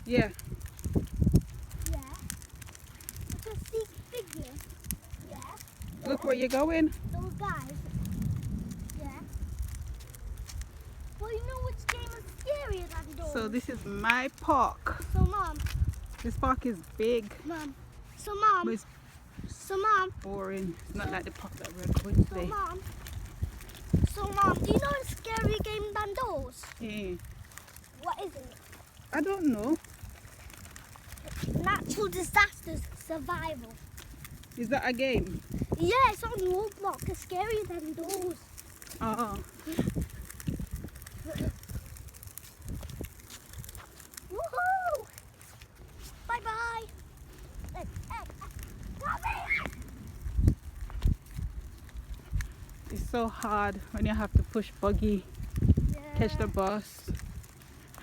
Yeah. Yeah. I can see figures. Yeah. Look where you're going. Those guys. Yeah. Well, you know which game is scarier than those? So this is my park. So, Mom. This park is big, Mom. So, but Mom. it's So, Mom. boring. It's not like the park that we're going So, today. Mom. So, Mom, do you know a scarier game than those? Yeah. What is it? I don't know. Natural disasters survival. Is that a game? Yeah, it's on Roblox. It's scarier than those. Oh. Woohoo! Bye bye. Hey, come here. It's so hard when you have to push buggy, catch the bus.